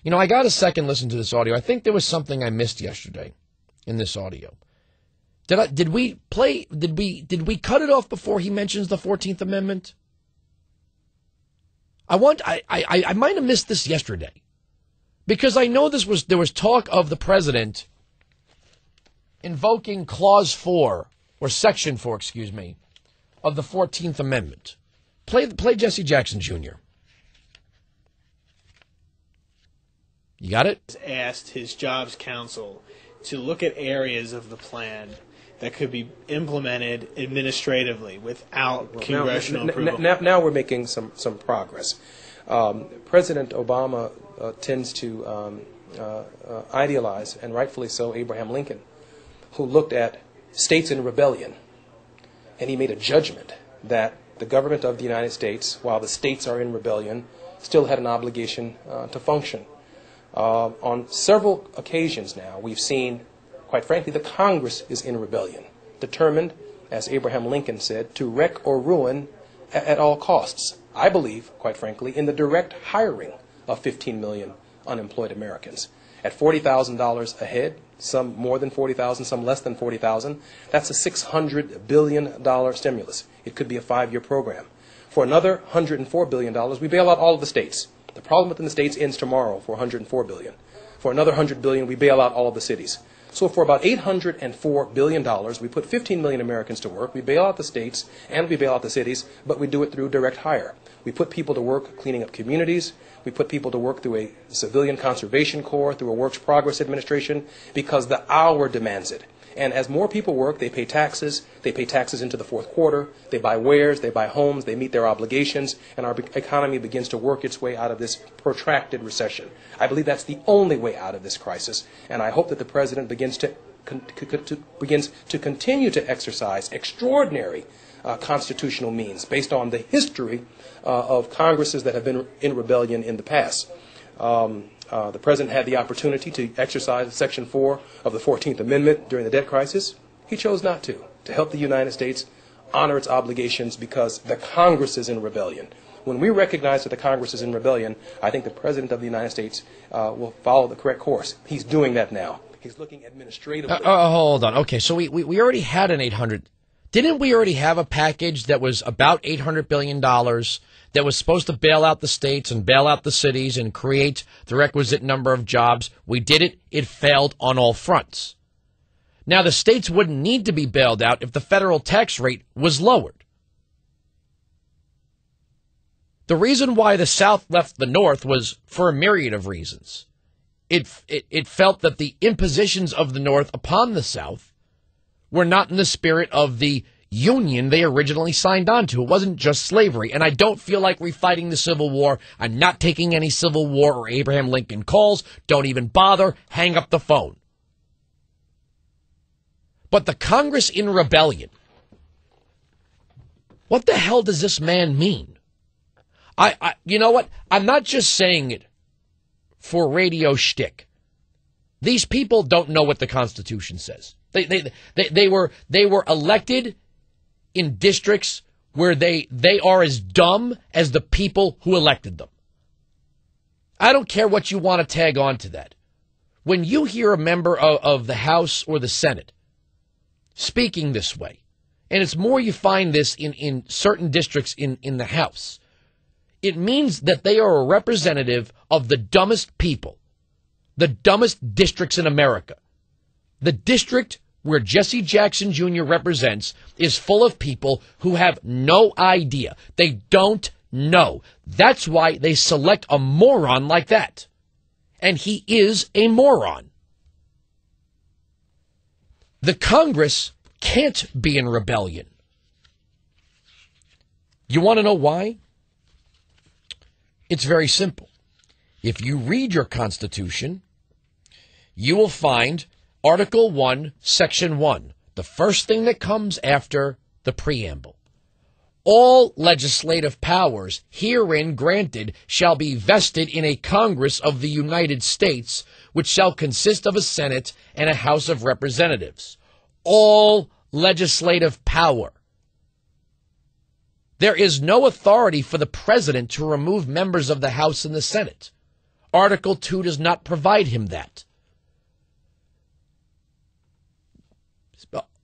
You know, I got a second listen to this audio. I think there was something I missed yesterday in this audio. Did we cut it off before he mentions the 14th Amendment? I might have missed this yesterday, because I know there was talk of the president invoking Clause 4, or Section 4, excuse me, of the 14th Amendment. Play Jessie Jackson Jr. You got it? Asked his Jobs Council to look at areas of the plan that could be implemented administratively without congressional approval. Now we're making some progress. President Obama tends to idealize, and rightfully so, Abraham Lincoln, who looked at states in rebellion, and he made a judgment that the government of the United States, while the states are in rebellion, still had an obligation to function. On several occasions now, we've seen, quite frankly, the Congress is in rebellion, determined, as Abraham Lincoln said, to wreck or ruin at all costs. I believe, quite frankly, in the direct hiring of 15 million unemployed Americans. At $40,000 a head, some more than 40,000, some less than 40,000, that's a $600 billion stimulus. It could be a 5-year program. For another $104 billion, we bail out all of the states. The problem within the states ends tomorrow for $104 billion. For another $100 billion, we bail out all of the cities. So for about $804 billion, we put 15 million Americans to work. We bail out the states and we bail out the cities, but we do it through direct hire. We put people to work cleaning up communities. We put people to work through a civilian conservation corps, through a works progress administration, because the hour demands it. And as more people work, they pay taxes. They pay taxes into the fourth quarter. They buy wares. They buy homes. They meet their obligations. And our economy begins to work its way out of this protracted recession. I believe that's the only way out of this crisis. And I hope that the president begins to continue to exercise extraordinary constitutional means based on the history of Congresses that have been in rebellion in the past. The president had the opportunity to exercise Section 4 of the 14th Amendment during the debt crisis. He chose not to help the United States honor its obligations because the Congress is in rebellion. When we recognize that the Congress is in rebellion, I think the President of the United States will follow the correct course. He's doing that now. He's looking administratively. Hold on. Okay, so we already had an 800. Didn't we already have a package that was about $800 billion that was supposed to bail out the states and bail out the cities and create the requisite number of jobs? We did it. It failed on all fronts. Now, the states wouldn't need to be bailed out if the federal tax rate was lowered. The reason why the South left the North was for a myriad of reasons. It felt that the impositions of the North upon the South were not in the spirit of the union they originally signed on to. It wasn't just slavery. And I don't feel like refighting the Civil War. I'm not taking any Civil War or Abraham Lincoln calls. Don't even bother. Hang up the phone. But the Congress in rebellion. What the hell does this man mean? You know what? I'm not just saying it for radio shtick. These people don't know what the Constitution says. They were elected in districts where they are as dumb as the people who elected them. I don't care what you want to tag on to that. When you hear a member of the House or the Senate speaking this way, and it's more you find this in certain districts in the House, it means that they are a representative of the dumbest people, the dumbest districts in America. The district where Jessie Jackson Jr. represents is full of people who have no idea. They don't know. That's why they select a moron like that. And he is a moron. The Congress can't be in rebellion. You want to know why? It's very simple. If you read your Constitution, you will find Article 1, Section 1, the first thing that comes after the preamble. All legislative powers herein granted shall be vested in a Congress of the United States, which shall consist of a Senate and a House of Representatives. All legislative power. There is no authority for the president to remove members of the House and the Senate. Article 2 does not provide him that.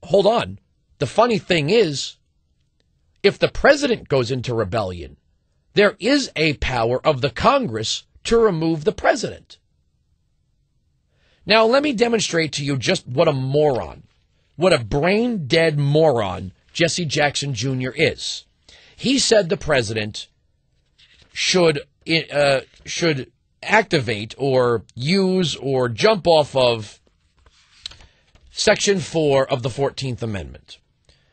Hold on. The funny thing is, if the president goes into rebellion, there is a power of the Congress to remove the president. Now, let me demonstrate to you just what a moron, what a brain-dead moron Jessie Jackson Jr. is. He said the president should activate or use or jump off of Section 4 of the 14th Amendment.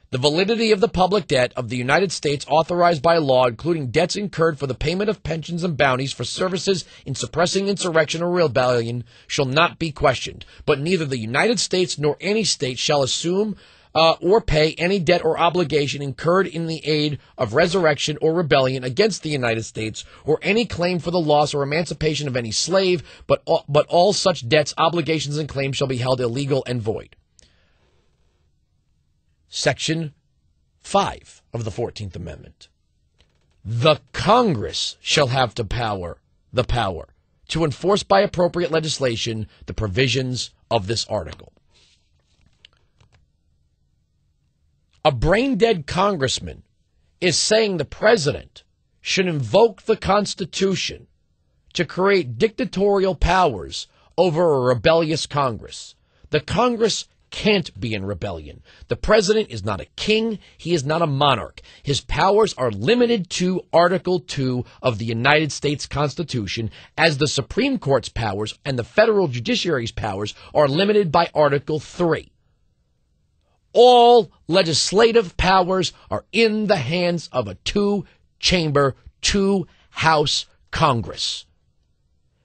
The validity of the public debt of the United States authorized by law, including debts incurred for the payment of pensions and bounties for services in suppressing insurrection or rebellion, shall not be questioned. But neither the United States nor any state shall assume or pay any debt or obligation incurred in the aid of resurrection or rebellion against the United States, or any claim for the loss or emancipation of any slave, but all such debts, obligations, and claims shall be held illegal and void. Section 5 of the 14th Amendment. The Congress shall have the power to enforce by appropriate legislation the provisions of this article. A brain-dead congressman is saying the president should invoke the Constitution to create dictatorial powers over a rebellious Congress. The Congress can't be in rebellion. The president is not a king. He is not a monarch. His powers are limited to Article 2 of the United States Constitution, as the Supreme Court's powers and the federal judiciary's powers are limited by Article 3. All legislative powers are in the hands of a two-chamber, two-house Congress.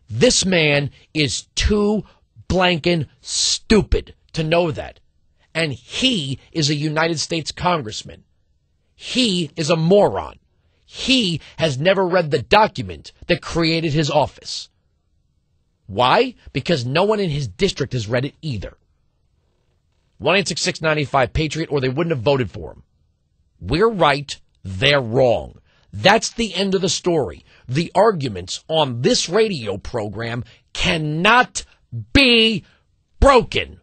This man is too blanking stupid to know that. And he is a United States congressman. He is a moron. He has never read the document that created his office. Why? Because no one in his district has read it either. 1-866-95-PATRIOT, or they wouldn't have voted for him. We're right, they're wrong. That's the end of the story. The arguments on this radio program cannot be broken.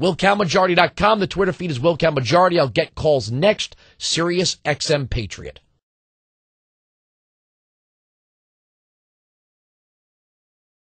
WilkowMajority.com. The Twitter feed is Wilkow Majority. I'll get calls next. Sirius XM Patriot.